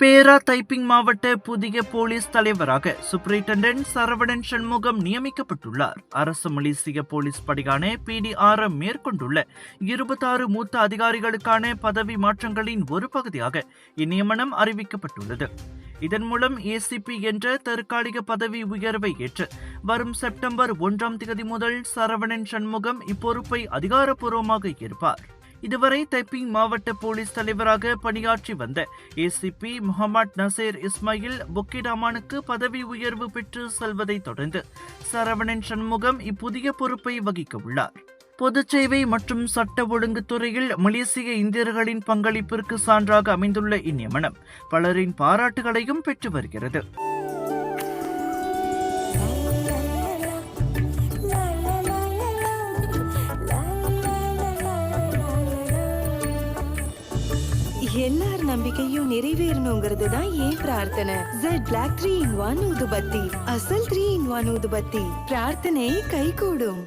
பேரா தைப்பிங் மாவட்ட புதிய போலீஸ் தலைவராக சூப்பரிண்டென்டென்ட் சரவணன் சண்முகம் நியமிக்கப்பட்டுள்ளார். அரசு மலேசிய போலீஸ் படையான PDRM மேற்கொண்டுள்ள 26 மூத்த அதிகாரிகளுக்கான பதவி மாற்றங்களின் ஒரு பகுதியாக இந்நியமனம் அறிவிக்கப்பட்டுள்ளது. இதன் மூலம் ACP என்ற தற்காலிக பதவி உயர்வை ஏற்று வரும் செப்டம்பர் 1 முதல் சரவணன் சண்முகம் இப்பொறுப்பை அதிகாரப்பூர்வமாக ஏற்பார். இதுவரை தைப்பிங் மாவட்ட போலீஸ் தலைவராக பணியாற்றி வந்த ACP முகமது நசீர் இஸ்மாயில் புக்கிடாமானுக்கு பதவி உயர்வு பெற்று செல்வதை தொடர்ந்து சரவணன் சண்முகம் இப்புதிய பொறுப்பை வகிக்க உள்ளார். பொதுச்சேவை மற்றும் சட்ட ஒழுங்கு துறையில் மலேசிய இந்தியர்களின் பங்களிப்பிற்கு சான்றாக அமைந்துள்ள இந்நியமனம் பலரின் பாராட்டுகளையும் பெற்று வருகிறது. எல்லார் நம்பிக்கையும் நிறைவேறணுங்கிறது தான் ஏன் பிரார்த்தனை. Z Black 3-in-1 ஊதுபத்தி, அசல் 3-in-1 ஊதுபத்தி. பிரார்த்தனை கைகூடும்.